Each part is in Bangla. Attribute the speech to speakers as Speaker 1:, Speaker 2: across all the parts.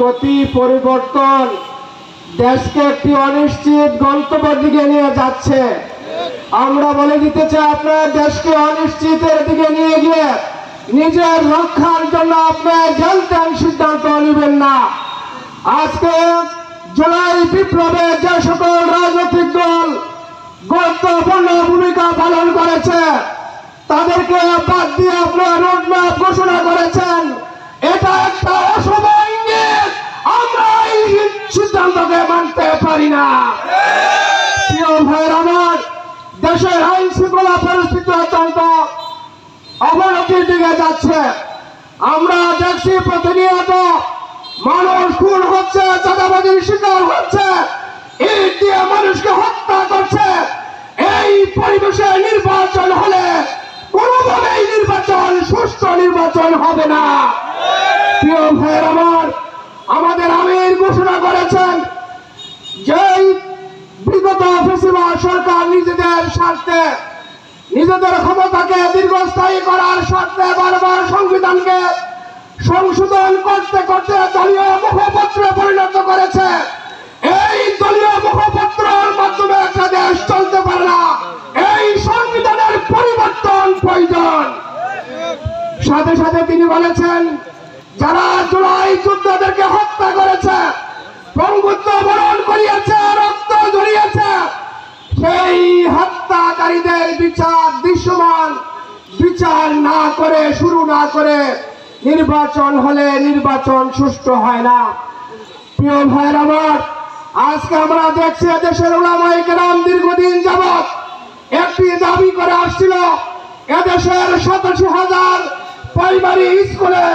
Speaker 1: গতি পরিবর্তন দেশকে একটি অনিশ্চিত গন্তব্যের দিকে নিয়ে যাচ্ছে। আমরা বলে দিতে চাই, আপনার দেশকে অনিশ্চিতের দিকে নিয়ে গিয়ে নিজের রক্ষার জন্য আপনার জানতেন সিদ্ধান্ত নেবেন না। আজকে জুলাই বিপ্লবে যে সকল রাজনৈতিক দল গুরুত্বপূর্ণ ভূমিকা পালন করেছে তাদেরকে বাদ দিয়ে আপনার রোডম্যাপ ঘোষণা করেছেন, এটা একটা অশুভ ইঙ্গিত। আমরা এই সিদ্ধান্তকে মানতে পারি না। প্রিয় ভাইয়ের আমার, দেশের আইন শৃঙ্খলা পরিস্থিতি অত্যন্ত অবনতির দিকে যাচ্ছে। আমরা দেখছি প্রতিনিয়ত মানুষ খুন হচ্ছে, চাঁদাবাজির শিকার হচ্ছে, ইট দিয়ে মানুষকে হত্যা করছে। এই পরিবেশে নির্বাচন হলে কোনোভাবেই নির্বাচন সুষ্ঠু নির্বাচন হবে না। প্রিয় ভাইয়ের আমার, আমাদের আমির ঘোষণা করেছেন যে বিগত ফ্যাসিবাদ সরকার নিজেদের স্বার্থে, নিজেদের ক্ষমতাকে দীর্ঘস্থায়ী করার স্বার্থে বারবার সংবিধানকে সংশোধন করতে করতে দলীয় মুখপত্রে পরিণত করেছে। এই দলীয় মুখপত্রের মাধ্যমে একটা দেশ চলতে পারে না। এই সংবিধানের পরিবর্তন প্রয়োজন। সাথে সাথে তিনি বলেছেন, যারা জুলাই যোদ্ধাদেরকে হত্যা করেছে, বঙ্গুত্ব বরণ করিয়েছে, রক্ত ঝরিয়েছে, সেই হত্যাকারীদের বিচার দৃশ্যমান বিচার না করে, শুরু না করে নির্বাচন হলে নির্বাচন সুষ্ঠু হয় না। প্রিয় ভাইয়ের আমার, আজকে আমরা দেখছি দেশের উলামায়ে কেরাম দীর্ঘদিন যাবৎ একটি দাবি করে আসছিল, এদেশের 87,000 প্রাইমারি স্কুলে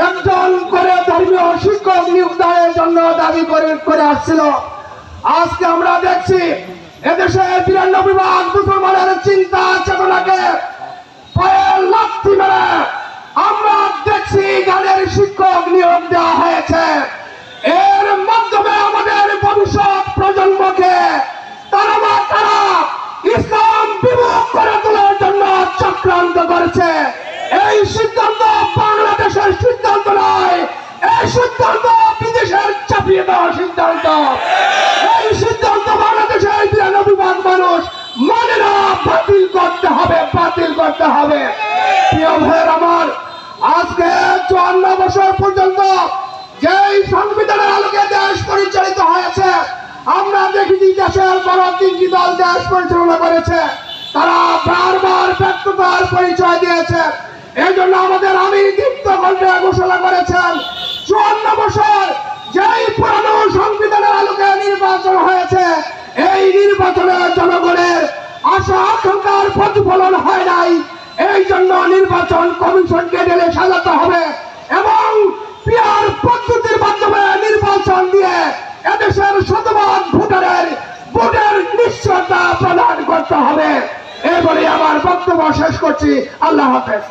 Speaker 1: একজন করে ধর্মীয় শিক্ষক নিয়োগ দেওয়ার জন্য দাবি করে আসছিল। আজকে আমরা দেখছি এদেশের 92 ভাগ মুসলমানের চিন্তা চেতনাকে পায়ের লাথি মেরে আমরা দেখছি গানের শিক্ষক নিয়োগ দেওয়া হয়েছে। এর মাধ্যমে আমাদের ভবিষ্যৎ প্রজন্মকে তারা ইসলাম বিমুখ করে তোলার জন্য চক্রান্ত করেছে। এই সিদ্ধান্ত বাংলাদেশের সিদ্ধান্ত নয়, এই সিদ্ধান্ত বিদেশের চাপিয়ে দেওয়ার সিদ্ধান্ত। এই সিদ্ধান্ত বাংলাদেশের 92 ভাগ মানুষ মানে না, বাতিল করতে হবে, বাতিল করতে হবে। প্রিয় ভাইয়ের আমার, আজকে 54 বছর পর্যন্ত যেই সংবিধানের আলোকে দেশ পরিচালিত হয়েছে, আমরা দেখেছি দেশের বড় 3টি দল দেশ পরিচালনা করেছে, তারা বারবার ব্যর্থতার পরিচয় দিয়েছে। এই জন্য আমাদের আমির দীপ্ত কণ্ঠে ঘোষণা করেছেন, 54 বছর যেই পুরানো সংবিধানের আলোকে নির্বাচন হয়েছে, এই নির্বাচনে জনগণের আশা আকাঙ্ক্ষার প্রতিফলন হয় নাই। এই জন্য নির্বাচন কমিশনকে ঢেলে সাজাতে হবে এবং পিয়ার পদ্ধতির মাধ্যমে নির্বাচন দিয়ে এদেশের শতভাগ ভোটের নিশ্চয়তা প্রদান করতে হবে। এই বলে আমার বক্তব্য শেষ করছি। আল্লাহ হাফেজ।